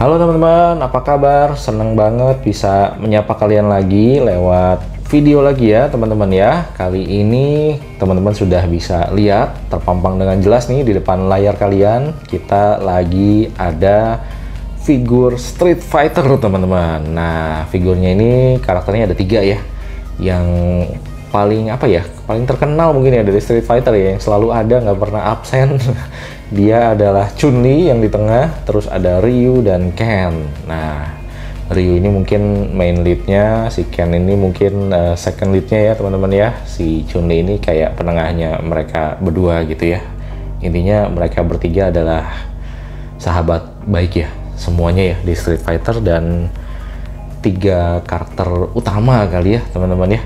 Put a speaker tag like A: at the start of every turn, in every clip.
A: Halo teman-teman, apa kabar? Seneng banget bisa menyapa kalian lagi lewat video lagi ya teman-teman ya. Kali ini teman-teman sudah bisa lihat terpampang dengan jelas nih di depan layar kalian. Kita lagi ada figur Street Fighter teman-teman. Nah, figurnya ini karakternya ada 3 ya. Yang paling paling terkenal mungkin ya dari Street Fighter ya, yang selalu ada, nggak pernah absen. Dia adalah Chun-Li yang di tengah, terus ada Ryu dan Ken. Nah, Ryu ini mungkin main leadnya, si Ken ini mungkin second leadnya ya teman-teman ya. Si Chun-Li ini kayak penengahnya mereka berdua gitu ya. Intinya mereka bertiga adalah sahabat baik ya semuanya ya di Street Fighter, dan 3 karakter utama kali ya teman-teman ya.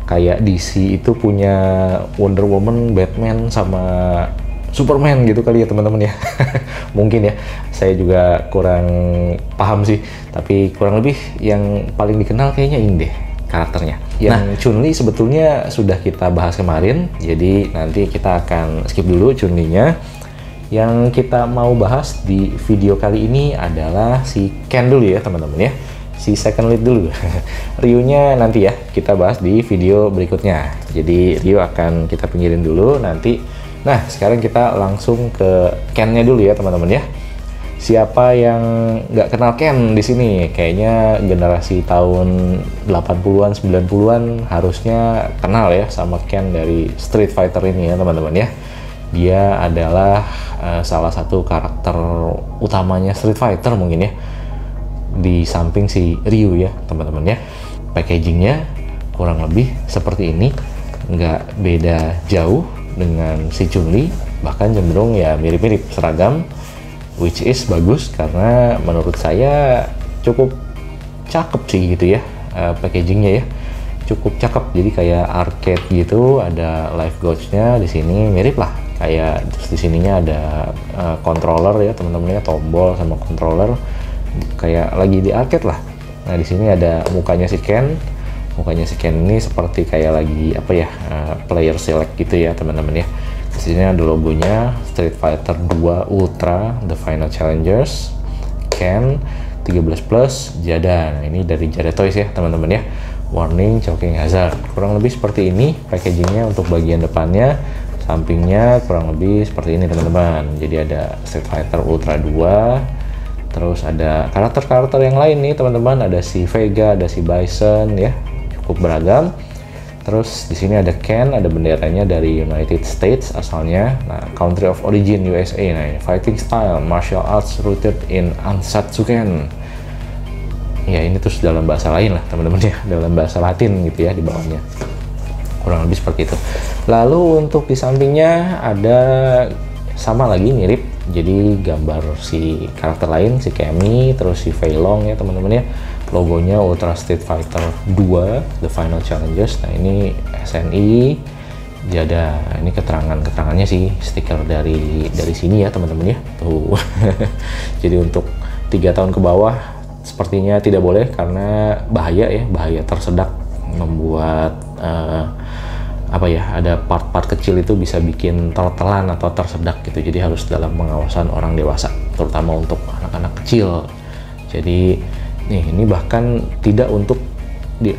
A: Kayak DC itu punya Wonder Woman, Batman, sama Superman gitu kali ya teman-teman ya. Mungkin ya, saya juga kurang paham sih, tapi kurang lebih yang paling dikenal kayaknya ini deh karakternya. Yang Chun-Li sebetulnya sudah kita bahas kemarin, jadi nanti kita akan skip dulu Chun-Li-nya. Yang kita mau bahas di video kali ini adalah si Ken dulu ya teman-teman ya, si second lead dulu. Ryu-nya nanti ya kita bahas di video berikutnya, jadi Ryu akan kita pinggirin dulu nanti. Nah, sekarang kita langsung ke Ken-nya dulu ya teman-teman ya. Siapa yang nggak kenal Ken di sini? Kayaknya generasi tahun 80-an, 90-an harusnya kenal ya sama Ken dari Street Fighter ini ya teman-teman ya. Dia adalah salah satu karakter utamanya Street Fighter mungkin ya, di samping si Ryu ya teman-teman ya. Packagingnya kurang lebih seperti ini, nggak beda jauh dengan si Chun-Li, bahkan cenderung ya mirip-mirip, seragam, which is bagus karena menurut saya cukup cakep sih gitu ya. Packagingnya ya cukup cakep, jadi kayak arcade gitu, ada live gauge-nya di sini mirip lah kayak, terus di sininya ada controller ya teman-teman ya, tombol sama controller kayak lagi di arcade lah. Nah, di sini ada mukanya si Ken. Mukanya si Ken ini seperti kayak lagi player select gitu ya teman-teman ya. Di sini ada logonya Street Fighter 2 Ultra The Final Challengers, Ken 13+, Jada. Nah, ini dari Jada Toys ya teman-teman ya. Warning choking hazard. Kurang lebih seperti ini packagingnya untuk bagian depannya. Sampingnya kurang lebih seperti ini teman-teman. Jadi ada Street Fighter Ultra 2. Terus ada karakter-karakter yang lain nih teman-teman. Ada si Vega, ada si Bison ya. Cukup beragam. Terus di sini ada Ken, ada benderanya dari United States asalnya. Nah, country of origin USA. Nah, ini fighting style martial arts rooted in Ansatsuken. Ya, ini terus dalam bahasa lain lah teman-teman ya, dalam bahasa Latin gitu ya di bawahnya. Kurang lebih seperti itu. Lalu untuk di sampingnya ada sama lagi mirip. Jadi gambar si karakter lain, si Cammy, terus si Fei Long ya teman-teman ya. Logonya Ultra Street Fighter 2 The Final Challengers. Nah, ini SNI Jada. Ini keterangannya sih, stiker dari sini ya teman-teman ya. Tuh. Jadi untuk 3 tahun ke bawah sepertinya tidak boleh karena bahaya ya, bahaya tersedak, membuat ada part-part kecil itu bisa bikin tertelan atau tersedak gitu. Jadi harus dalam pengawasan orang dewasa, terutama untuk anak-anak kecil. Jadi nih, ini bahkan tidak untuk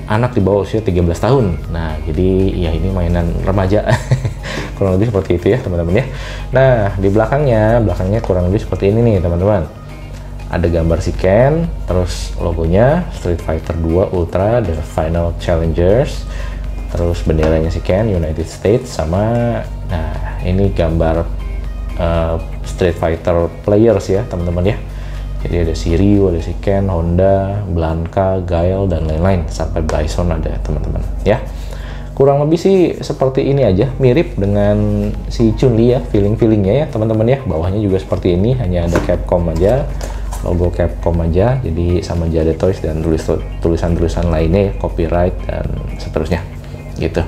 A: anak di bawah usia 13 tahun. Nah, jadi ya ini mainan remaja. Kurang lebih seperti itu ya teman-teman ya. Nah, di belakangnya kurang lebih seperti ini nih teman-teman. Ada gambar si Ken, terus logonya Street Fighter 2 Ultra The Final Challengers. Terus benderanya si Ken United States sama, nah ini gambar Street Fighter players ya teman-teman ya. Jadi ada si Ryu, ada si Ken, Honda, Blanka, Guile, dan lain-lain, sampai Bison ada teman-teman ya. Kurang lebih sih seperti ini aja, mirip dengan si Chun-Li ya, feeling-feelingnya ya teman-teman ya. Bawahnya juga seperti ini, hanya ada Capcom aja, logo Capcom aja, jadi sama Jada Toys dan tulisan-tulisan lainnya ya, copyright dan seterusnya gitu.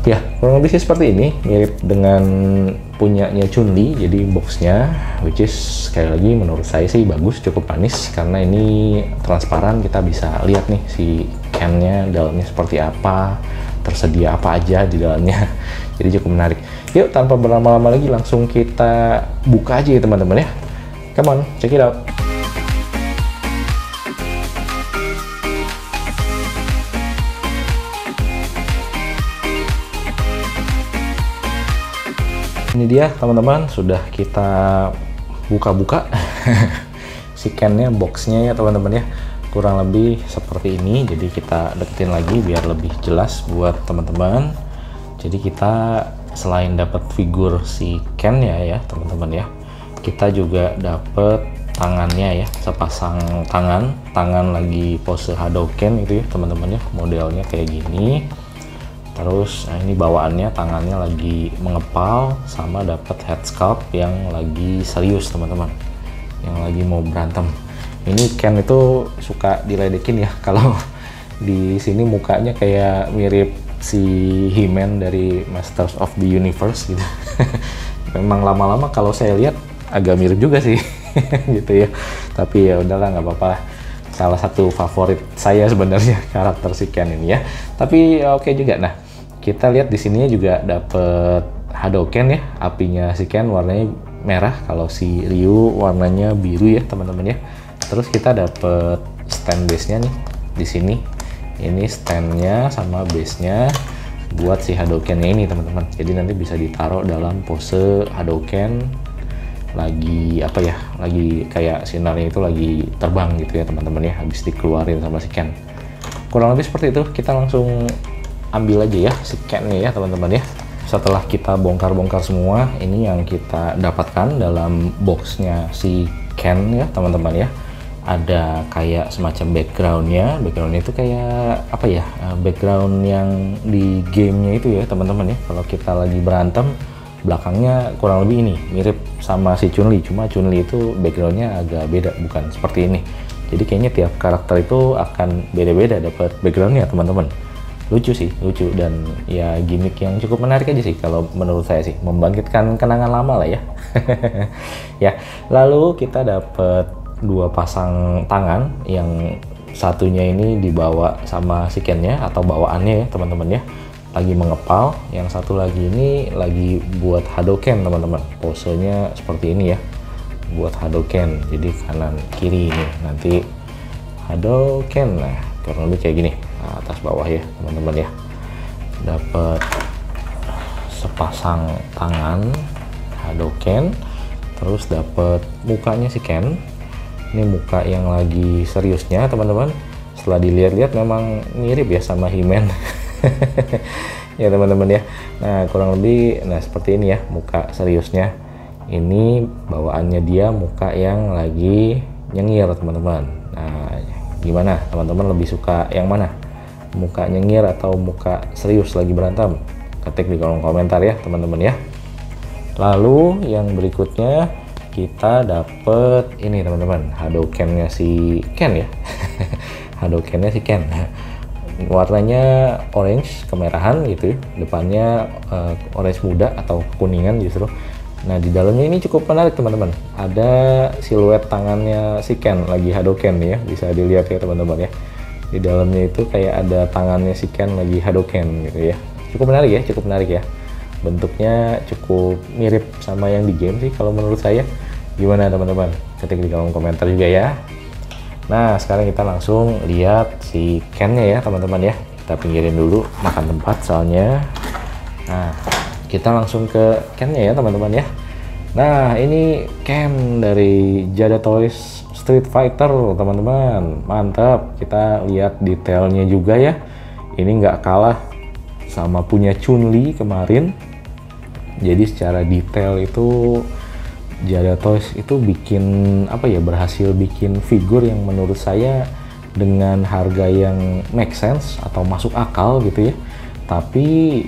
A: Ya, kurang lebih sih seperti ini, mirip dengan punyanya Chun-Li. Jadi boxnya, which is sekali lagi menurut saya sih bagus, cukup manis karena ini transparan, kita bisa lihat nih si Ken-nya dalamnya seperti apa, tersedia apa aja di dalamnya. Jadi cukup menarik. Yuk, tanpa berlama-lama lagi langsung kita buka aja ya teman-teman ya. Come on, check it out. Ini dia teman-teman, sudah kita buka-buka scannya, boxnya ya teman-teman ya, kurang lebih seperti ini. Jadi kita deketin lagi biar lebih jelas buat teman-teman. Jadi kita selain dapat figur si Ken ya teman-teman ya, kita juga dapat tangannya ya, sepasang tangan lagi pose Hadouken itu ya teman-teman ya, modelnya kayak gini. Terus ini bawaannya, tangannya lagi mengepal, sama dapat head sculpt yang lagi serius teman-teman, yang lagi mau berantem. Ini Ken itu suka diledekin ya, kalau di sini mukanya kayak mirip si He-Man dari Masters of the Universe gitu. Memang lama-lama kalau saya lihat agak mirip juga sih gitu ya, tapi ya udahlah, nggak apa-apa. Salah satu favorit saya sebenarnya karakter si Ken ini ya, tapi oke juga. Nah, kita lihat di sini juga dapet Hadouken ya, apinya si Ken warnanya merah, kalau si Ryu warnanya biru ya teman-teman ya. Terus kita dapet stand base-nya nih di sini. Ini standnya sama base-nya buat si Hadouken-nya ini teman-teman. Jadi nanti bisa ditaruh dalam pose Hadouken lagi apa ya, lagi kayak sinarnya itu lagi terbang gitu ya teman-teman ya, habis dikeluarin sama si Ken. Kurang lebih seperti itu. Kita langsung ambil aja ya si Ken-nya ya teman-teman ya. Setelah kita bongkar-bongkar semua, ini yang kita dapatkan dalam boxnya si Ken ya teman-teman ya. Ada kayak semacam backgroundnya itu kayak apa ya, background yang di gamenya itu ya teman-teman ya. Kalau kita lagi berantem, belakangnya kurang lebih ini mirip sama si Chun-Li, cuma Chun-Li itu backgroundnya agak beda, bukan seperti ini. Jadi kayaknya tiap karakter itu akan beda-beda dapat backgroundnya teman-teman. Lucu sih, lucu, dan ya gimmick yang cukup menarik aja sih kalau menurut saya sih, membangkitkan kenangan lama lah ya. Ya, lalu kita dapat dua pasang tangan, yang satunya ini dibawa sama si Ken-nya atau bawaannya ya teman-teman ya, lagi mengepal. Yang satu lagi ini lagi buat Hadouken teman-teman, posenya seperti ini ya, buat Hadouken. Jadi kanan kiri ini nanti Hadouken, nah kurang lebih kayak gini, atas bawah ya teman-teman ya. Dapat sepasang tangan Hadouken, terus dapat mukanya si Ken. Ini muka yang lagi seriusnya teman-teman. Setelah dilihat-lihat memang mirip ya sama He-Man. Ya teman-teman ya. Nah kurang lebih seperti ini ya muka seriusnya. Ini bawaannya dia muka yang lagi nyengir teman-teman. Nah gimana teman-teman, lebih suka yang mana, muka nyengir atau muka serius lagi berantem? Ketik di kolom komentar ya teman-teman ya. Lalu yang berikutnya kita dapet ini teman-teman, Hadouken-nya si Ken ya. Hadouken-nya si Ken. Warnanya orange kemerahan gitu, depannya orange muda atau kuningan justru. Nah di dalamnya ini cukup menarik teman-teman, ada siluet tangannya si Ken lagi Hadouken ya, bisa dilihat ya teman-teman ya. Di dalamnya itu kayak ada tangannya si Ken lagi Hadouken gitu ya. Cukup menarik ya. Bentuknya cukup mirip sama yang di game sih kalau menurut saya. Gimana teman-teman? Ketik di kolom komentar juga ya. Nah sekarang kita langsung lihat si Ken-nya ya teman-teman ya. Kita pinggirin dulu, makan tempat soalnya. Nah kita langsung ke Ken-nya ya teman-teman ya. Nah ini Ken dari Jada Toys Street Fighter teman-teman, mantap. Kita lihat detailnya juga ya, ini nggak kalah sama punya Chun-Li kemarin. Jadi secara detail itu Jada Toys itu bikin apa ya, berhasil bikin figur yang menurut saya dengan harga yang make sense atau masuk akal gitu ya, tapi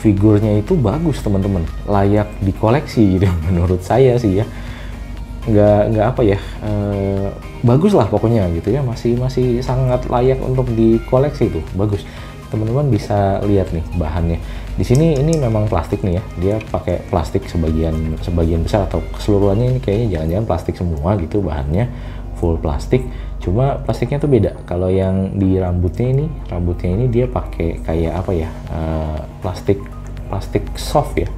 A: figurnya itu bagus teman-teman, layak dikoleksi gitu menurut saya sih ya. Nggak apa ya, bagus lah pokoknya gitu ya, masih sangat layak untuk dikoleksi tuh, bagus. Teman-teman bisa lihat nih bahannya. Di sini ini memang plastik nih ya, dia pakai plastik sebagian besar atau keseluruhannya, ini kayaknya jangan-jangan plastik semua gitu, bahannya full plastik. Cuma plastiknya tuh beda. Kalau yang di rambutnya ini dia pakai kayak apa ya, plastik soft ya,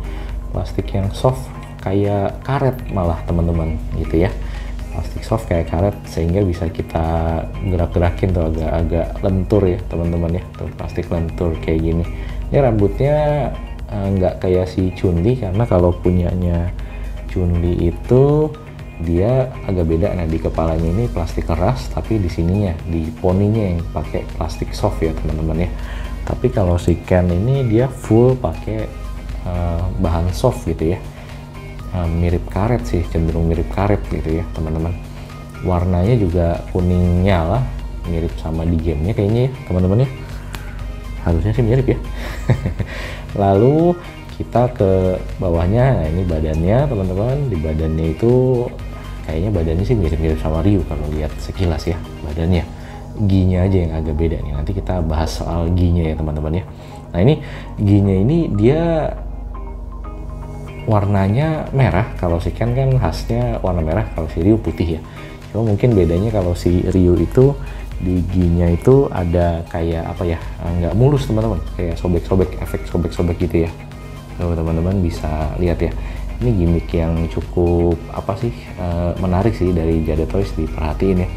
A: plastik yang soft kayak karet malah teman-teman gitu ya. Plastik soft kayak karet sehingga bisa kita gerak-gerakin tuh, agak lentur ya teman-teman ya, tuh plastik lentur kayak gini. Ini rambutnya nggak kayak si Chun-Li, karena kalau punyanya Chun-Li itu dia agak beda. Nah, di kepalanya ini plastik keras, tapi di sininya, di poninya yang pakai plastik soft ya teman-teman ya. Tapi kalau si Ken ini dia full pakai bahan soft gitu ya. Mirip karet sih, cenderung mirip karet gitu ya teman-teman. Warnanya juga kuning nyala, mirip sama di gamenya kayaknya ya teman-teman ya. Harusnya sih mirip ya. Lalu kita ke bawahnya. Nah, ini badannya teman-teman. Di badannya itu kayaknya badannya sih mirip-mirip sama Ryu kalau lihat sekilas ya badannya. Ginya aja yang agak beda nih. Nanti kita bahas soal ginya ya teman-teman ya. Nah, ini ginya ini dia warnanya merah. Kalau si Ken kan khasnya warna merah, kalau si Ryu putih ya. Cuma mungkin bedanya kalau si Ryu itu di ginya itu ada kayak apa ya, nggak mulus teman-teman, kayak sobek-sobek, efek sobek-sobek gitu ya. Tuh teman-teman bisa lihat ya. Ini gimmick yang cukup apa sih, menarik sih dari Jada Toys, diperhatiin ya.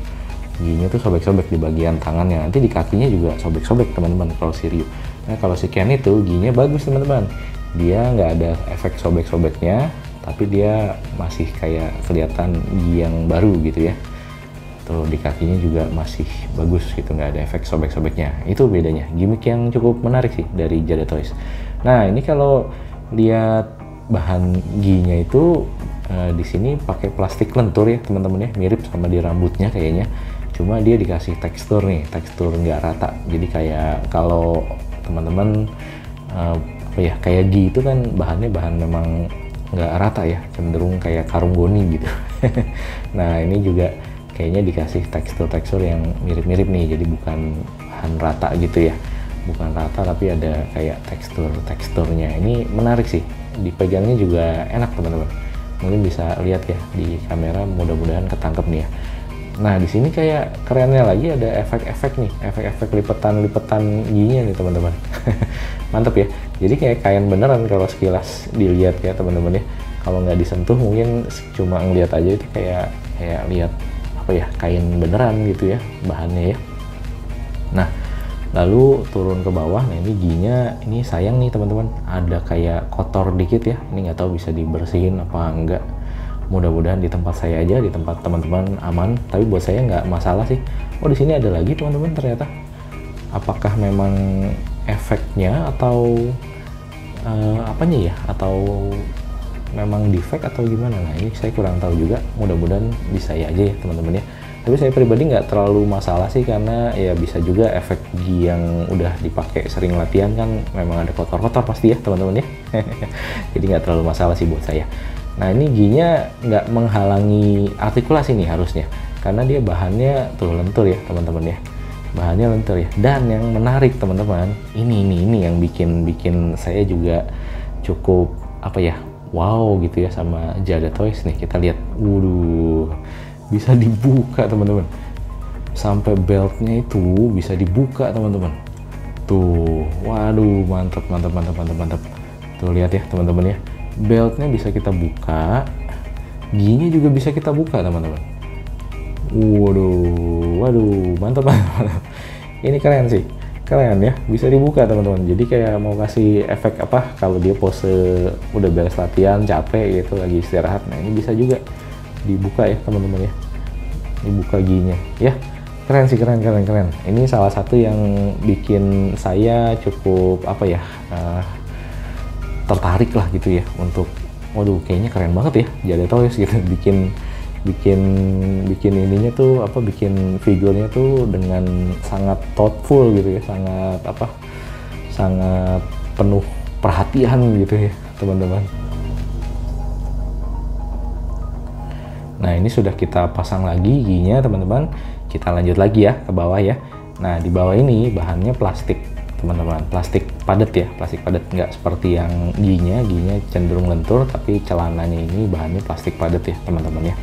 A: Giginya tuh sobek-sobek di bagian tangannya, nanti di kakinya juga sobek-sobek teman-teman kalau si Ryu. Nah, kalau si Ken itu giginya bagus teman-teman. Dia nggak ada efek sobek-sobeknya, tapi dia masih kayak kelihatan gigi yang baru gitu ya. Tuh di kakinya juga masih bagus gitu, nggak ada efek sobek-sobeknya. Itu bedanya, gimmick yang cukup menarik sih dari Jada Toys. Nah, ini kalau lihat bahan giginya itu di sini pakai plastik lentur ya teman-teman ya, mirip sama di rambutnya kayaknya. Cuma dia dikasih tekstur nih, tekstur nggak rata. Jadi kayak kalau teman-teman apa ya, kayak gi itu kan bahannya bahan memang nggak rata ya, cenderung kayak karung goni gitu. Nah, ini juga kayaknya dikasih tekstur-tekstur yang mirip-mirip nih, jadi bukan bahan rata gitu ya, bukan rata tapi ada kayak teksturnya. Ini menarik sih, dipegangnya juga enak teman-teman. Mungkin bisa lihat ya di kamera, mudah-mudahan ketangkep nih ya. Nah, di sini kayak kerennya lagi ada efek-efek nih, efek-efek lipetan giginya nih teman-teman. Mantep ya. Jadi kayak kain beneran kalau sekilas dilihat ya teman-teman ya. Kalau nggak disentuh mungkin cuma ngeliat aja itu kayak lihat apa ya, kain beneran gitu ya bahannya ya. Nah, lalu turun ke bawah. Nah, ini giginya ini sayang nih teman-teman, ada kayak kotor dikit ya. Ini nggak tahu bisa dibersihin apa enggak. Mudah-mudahan di tempat saya aja, di tempat teman-teman aman. Tapi buat saya nggak masalah sih. Oh, di sini ada lagi teman-teman ternyata. Apakah memang efeknya atau apanya ya? Atau memang defect atau gimana? Nah, ini saya kurang tahu juga. Mudah-mudahan di saya aja ya teman-teman ya. Tapi saya pribadi nggak terlalu masalah sih, karena ya bisa juga efek gi yang udah dipakai sering latihan kan memang ada kotor-kotor pasti ya teman-teman ya. Jadi nggak terlalu masalah sih buat saya. Nah, ini giginya nggak menghalangi artikulasi nih harusnya, karena dia bahannya tuh lentur ya teman-teman ya. Bahannya lentur ya. Dan yang menarik teman-teman, ini yang bikin saya juga cukup apa ya, wow gitu ya sama Jada Toys nih. Kita lihat, waduh, bisa dibuka teman-teman, sampai beltnya itu bisa dibuka teman-teman. Tuh, waduh, mantap. Tuh lihat ya teman-teman ya, beltnya bisa kita buka, giginya juga bisa kita buka teman-teman. Waduh, mantap. Ini keren sih, keren ya, bisa dibuka teman-teman. Jadi kayak mau kasih efek apa, kalau dia pose udah beres latihan capek gitu lagi istirahat, nah ini bisa juga dibuka ya teman-teman ya, dibuka giginya ya. Keren sih, keren. Ini salah satu yang bikin saya cukup apa ya, tertarik lah gitu ya untuk, waduh kayaknya keren banget ya Jada Toys gitu, bikin ininya tuh apa, bikin figurnya tuh dengan sangat thoughtful gitu ya, sangat penuh perhatian gitu ya teman-teman. Nah, ini sudah kita pasang lagi giginya teman-teman. Kita lanjut lagi ya ke bawah ya. Nah, di bawah ini bahannya plastik teman-teman, plastik padat ya, plastik padat, nggak seperti yang giginya cenderung lentur, tapi celananya ini bahannya plastik padat ya teman-teman ya.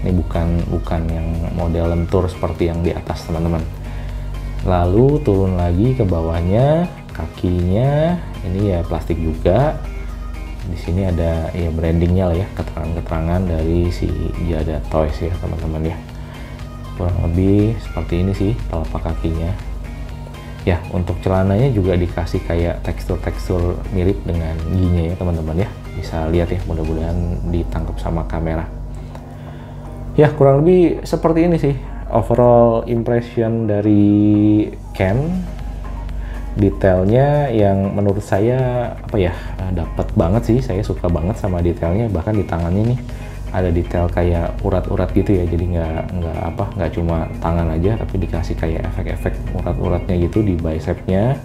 A: Ini bukan yang model lentur seperti yang di atas teman-teman. Lalu turun lagi ke bawahnya, kakinya ini ya plastik juga. Di sini ada ya brandingnya lah ya, keterangan-keterangan dari si Jada Toys ya teman-teman ya. Kurang lebih seperti ini sih telapak kakinya. Ya, untuk celananya juga dikasih kayak tekstur-tekstur mirip dengan giginya ya teman-teman ya. Bisa lihat ya, mudah-mudahan ditangkap sama kamera. Ya, kurang lebih seperti ini sih overall impression dari Ken. Detailnya yang menurut saya apa ya, dapat banget sih, saya suka banget sama detailnya. Bahkan di tangannya nih ada detail kayak urat-urat gitu ya, jadi nggak cuma tangan aja, tapi dikasih kayak efek-efek urat-uratnya gitu di bicepnya.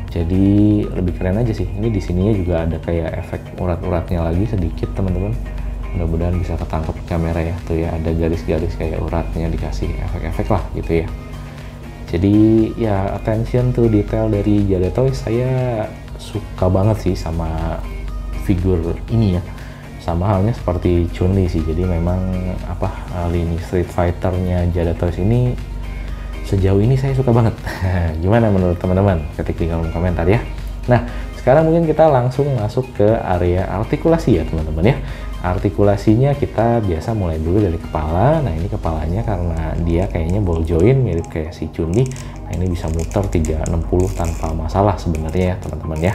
A: Jadi lebih keren aja sih. Ini di sininya juga ada kayak efek urat-uratnya lagi sedikit teman-teman. Mudah-mudahan bisa ketangkep kamera ya, tuh ya ada garis-garis kayak uratnya, dikasih efek-efek lah gitu ya. Jadi ya attention to detail dari Jade Toys, saya suka banget sih sama figur ini ya. Sama halnya seperti Chun-Li sih. Jadi memang apa, lini Street Fighter-nya Jade Toys ini sejauh ini saya suka banget. Gimana menurut teman-teman? Ketik di kolom komentar ya. Nah, sekarang mungkin kita langsung masuk ke area artikulasi ya teman-teman ya. Artikulasinya kita biasa mulai dulu dari kepala. Nah, ini kepalanya karena dia kayaknya ball joint mirip kayak si Chun-Li. Nah, ini bisa muter 360 tanpa masalah sebenarnya ya teman-teman ya.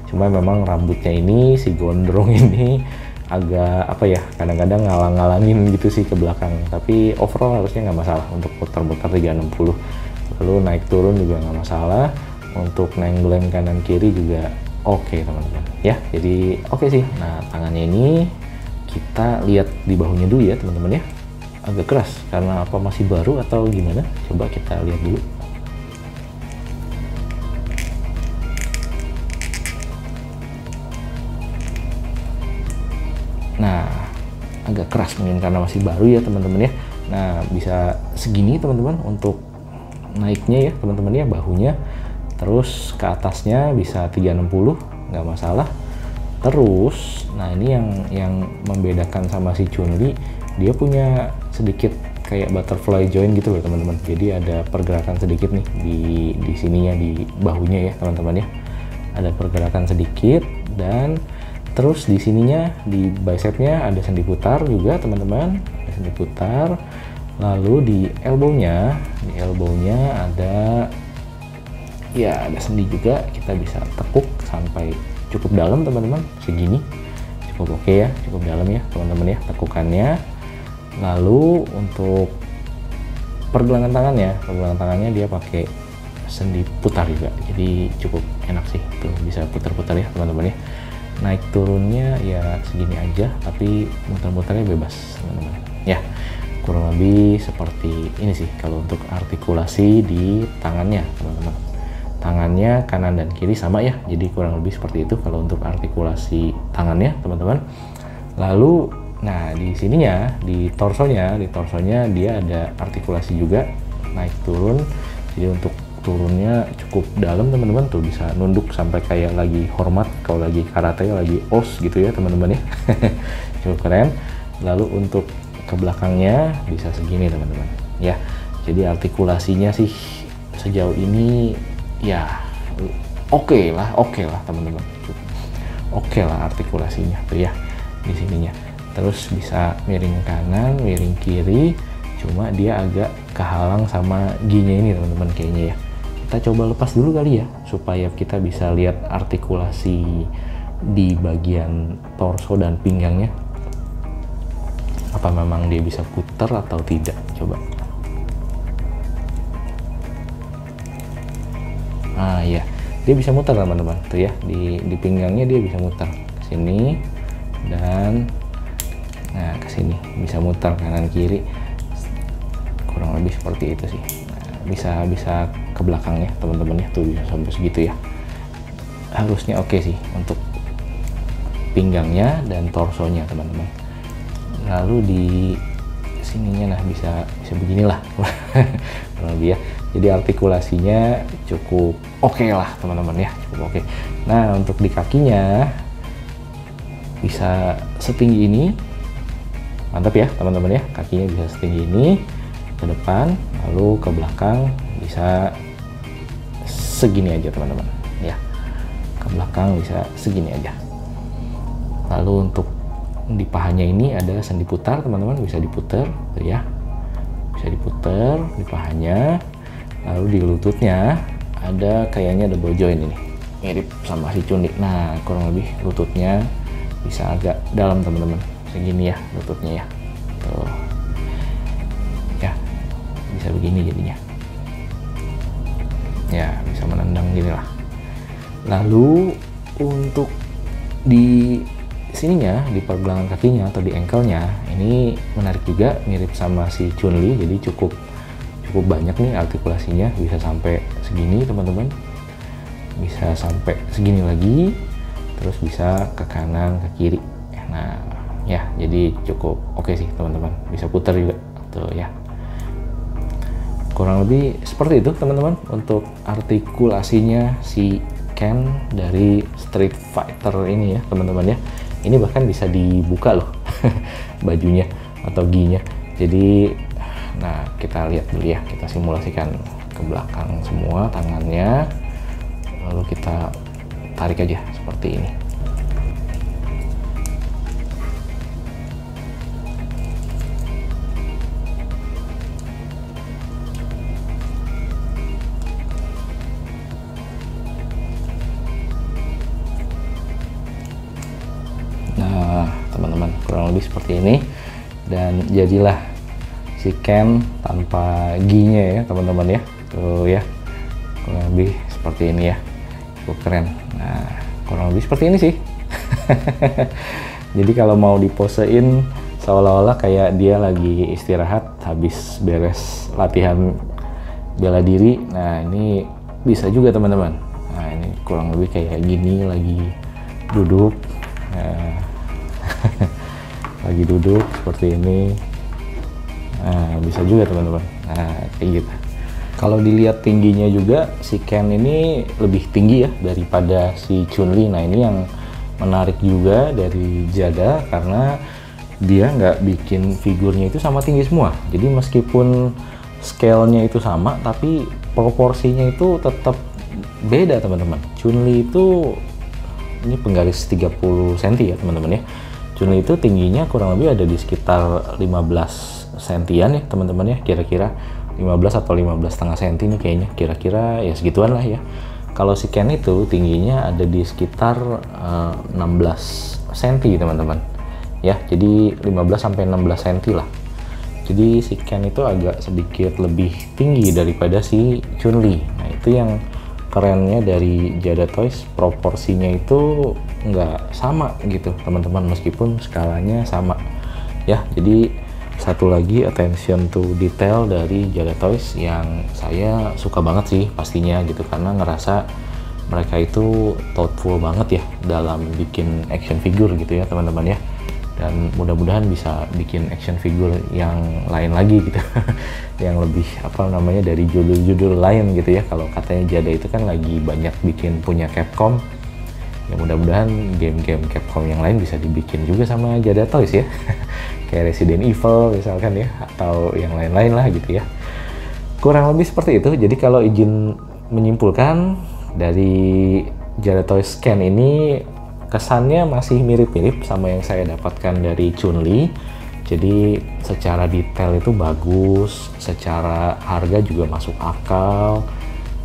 A: Cuma memang rambutnya ini, si gondrong ini agak apa ya, kadang-kadang ngalang-ngalangin gitu sih ke belakang. Tapi overall harusnya nggak masalah untuk muter-muter 360. Lalu naik turun juga nggak masalah. Untuk nenggleng kanan kiri juga oke teman-teman ya. Jadi oke sih. Nah, tangannya ini kita lihat di bahunya dulu ya teman-teman ya. Agak keras karena apa, masih baru atau gimana? Coba kita lihat dulu. Nah, agak keras mungkin karena masih baru ya teman-teman ya. Nah, bisa segini teman-teman untuk naiknya ya teman-teman ya, bahunya. Terus ke atasnya bisa 360, nggak masalah. Terus, nah ini yang membedakan sama si Chun-Li, dia punya sedikit kayak butterfly joint gitu loh teman-teman. Jadi ada pergerakan sedikit nih di sininya, di bahunya ya teman-teman ya. Ada pergerakan sedikit, dan terus di sininya, di bicepnya ada sendi putar juga teman-teman, ada sendi putar. Lalu di elbownya ada ya, ada sendi juga, kita bisa tekuk sampai cukup dalam teman-teman, segini cukup oke ya, cukup dalam ya teman-teman ya tekukannya. Lalu untuk pergelangan tangannya dia pakai sendi putar juga, jadi cukup enak sih, tuh bisa putar-putar ya teman-teman ya. Naik turunnya ya segini aja, tapi muter-muternya bebas teman-teman ya. Kurang lebih seperti ini sih kalau untuk artikulasi di tangannya teman-teman. Tangannya kanan dan kiri sama ya, jadi kurang lebih seperti itu kalau untuk artikulasi tangannya teman-teman. Lalu nah di sininya, di torsonya dia ada artikulasi juga, naik turun. Jadi untuk turunnya cukup dalam teman-teman, tuh bisa nunduk sampai kayak lagi hormat, kalau lagi karate, lagi os gitu ya teman-teman ya. Cukup keren. Lalu untuk ke belakangnya bisa segini teman-teman ya. Jadi artikulasinya sih sejauh ini ya oke lah teman-teman, oke lah artikulasinya tuh ya di sininya. Terus bisa miring kanan, miring kiri, cuma dia agak kehalang sama giginya ini teman-teman kayaknya ya. Kita coba lepas dulu kali ya, supaya kita bisa lihat artikulasi di bagian torso dan pinggangnya, apa memang dia bisa putar atau tidak. Coba. Nah ya, dia bisa muter teman-teman tuh ya, di pinggangnya dia bisa muter ke sini, dan nah ke sini bisa muter kanan kiri, kurang lebih seperti itu sih. Nah, bisa ke belakang ya teman-teman ya, tuh bisa sampai segitu ya. Harusnya oke sih untuk pinggangnya dan torsonya teman-teman. Lalu di sininya nah bisa beginilah kurang lebih ya. Jadi artikulasinya cukup oke lah teman-teman ya, cukup oke. Nah, untuk di kakinya bisa setinggi ini, mantap ya teman-teman ya. Kakinya bisa setinggi ini ke depan, lalu ke belakang bisa segini aja teman-teman ya. Ke belakang bisa segini aja. Lalu untuk di pahanya ini ada sendi putar teman-teman, bisa diputer tuh ya, bisa diputer di pahanya. Lalu di lututnya ada kayaknya double joint ini, mirip sama si Chun-Li. Nah, kurang lebih lututnya bisa agak dalam teman-teman, segini ya lututnya ya, tuh ya, bisa begini jadinya ya, bisa menendang gini lah. Lalu untuk di sininya, di pergelangan kakinya atau di ankle-nya, ini menarik juga, mirip sama si Chun-Li. Jadi cukup banyak nih artikulasinya, bisa sampai segini teman-teman, bisa sampai segini lagi, terus bisa ke kanan ke kiri. Nah ya, jadi cukup oke sih teman-teman, bisa putar juga tuh ya. Kurang lebih seperti itu teman-teman untuk artikulasinya si Ken dari Street Fighter ini ya teman-teman ya. Ini bahkan bisa dibuka loh bajunya atau ginya. Jadi nah, kita lihat dulu ya, kita simulasikan ke belakang semua tangannya, lalu kita tarik aja seperti ini. Nah teman-teman, kurang lebih seperti ini, dan jadilah si Ken tanpa ginya ya teman-teman ya, tuh ya, kurang lebih seperti ini ya, cukup keren. Nah kurang lebih seperti ini sih. Jadi kalau mau diposein seolah-olah kayak dia lagi istirahat habis beres latihan bela diri, nah ini bisa juga teman-teman. Nah ini kurang lebih kayak gini, lagi duduk, lagi duduk seperti ini. Nah, bisa juga teman-teman. Nah, kayak gitu. Kalau dilihat tingginya juga, si Ken ini lebih tinggi ya daripada si Chun-Li. Nah, ini yang menarik juga dari Jada, karena dia nggak bikin figurnya itu sama tinggi semua. Jadi meskipun scale-nya itu sama, tapi proporsinya itu tetap beda teman-teman. Chun-Li itu ini penggaris 30 cm ya teman-teman ya. Chun-Li itu tingginya kurang lebih ada di sekitar 15 sentian ya teman-teman ya, kira-kira 15 atau 15,5 senti nih kayaknya, kira-kira ya segituan lah ya. Kalau si Ken itu tingginya ada di sekitar 16 cm teman-teman ya, jadi 15 sampai 16 cm lah. Jadi si Ken itu agak sedikit lebih tinggi daripada si Chun-Li. Nah itu yang kerennya dari Jada Toys, proporsinya itu nggak sama gitu teman-teman, meskipun skalanya sama ya. Jadi satu lagi attention to detail dari Jada Toys yang saya suka banget sih pastinya gitu, karena ngerasa mereka itu thoughtful banget ya dalam bikin action figure gitu ya teman-teman ya. Dan mudah-mudahan bisa bikin action figure yang lain lagi gitu yang lebih apa namanya, dari judul-judul lain gitu ya. Kalau katanya Jada itu kan lagi banyak bikin punya Capcom ya, mudah-mudahan game-game Capcom yang lain bisa dibikin juga sama Jada Toys ya. Kayak Resident Evil misalkan ya, atau yang lain-lain lah gitu ya. Kurang lebih seperti itu. Jadi kalau izin menyimpulkan dari Jada Toys Ken ini, kesannya masih mirip-mirip sama yang saya dapatkan dari Chun-Li. Jadi secara detail itu bagus, secara harga juga masuk akal,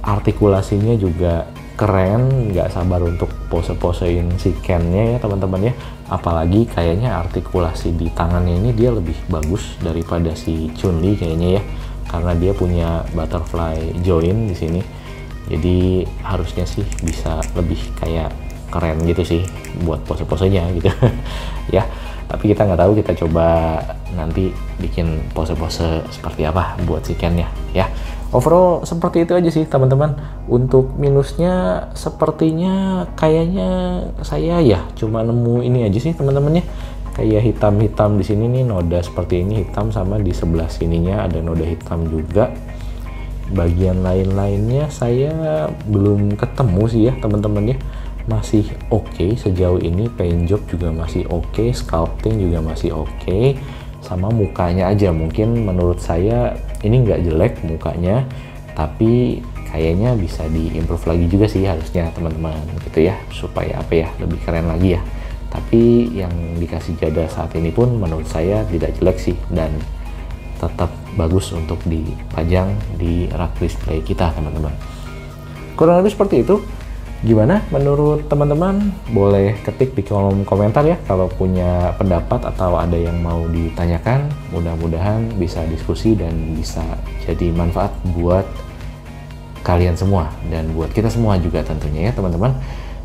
A: artikulasinya juga keren, nggak sabar untuk pose-posein si Ken-nya ya teman-teman ya. Apalagi kayaknya artikulasi di tangannya ini dia lebih bagus daripada si Chun-Li kayaknya ya, karena dia punya butterfly joint di sini. Jadi harusnya sih bisa lebih kayak keren gitu sih buat pose-posenya gitu ya. Tapi kita nggak tahu, kita coba nanti bikin pose-pose seperti apa buat si Ken-nya ya. Overall seperti itu aja sih teman-teman. Untuk minusnya sepertinya kayaknya saya ya cuma nemu ini aja sih teman-teman ya, kayak hitam-hitam di sini nih, noda seperti ini hitam, sama di sebelah sininya ada noda hitam juga. Bagian lain-lainnya saya belum ketemu sih ya teman-teman ya. Masih oke sejauh ini, paint job juga masih oke, sculpting juga masih oke, sama mukanya aja mungkin menurut saya ini nggak jelek mukanya, tapi kayaknya bisa diimprove lagi juga sih harusnya teman-teman gitu ya, supaya apa ya, lebih keren lagi ya. Tapi yang dikasih Jada saat ini pun menurut saya tidak jelek sih, dan tetap bagus untuk dipajang di rak display kita teman-teman. kurang lebih seperti itu. Gimana menurut teman-teman? Boleh ketik di kolom komentar ya kalau punya pendapat atau ada yang mau ditanyakan. Mudah-mudahan bisa diskusi dan bisa jadi manfaat buat kalian semua dan buat kita semua juga tentunya ya teman-teman.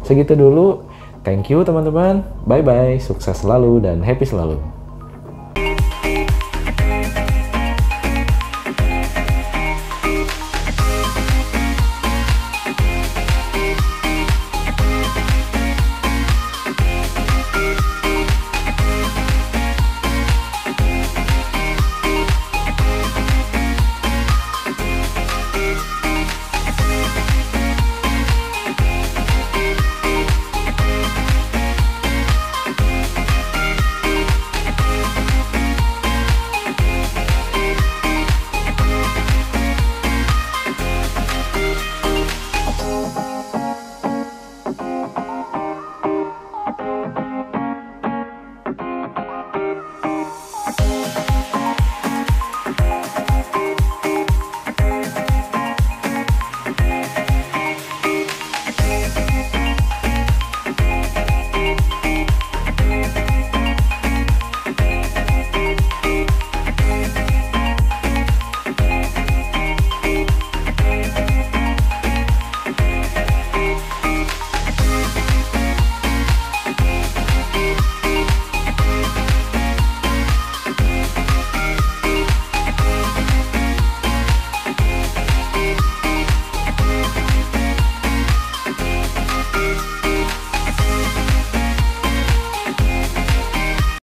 A: Segitu dulu. Thank you teman-teman. Bye-bye. Sukses selalu dan happy selalu.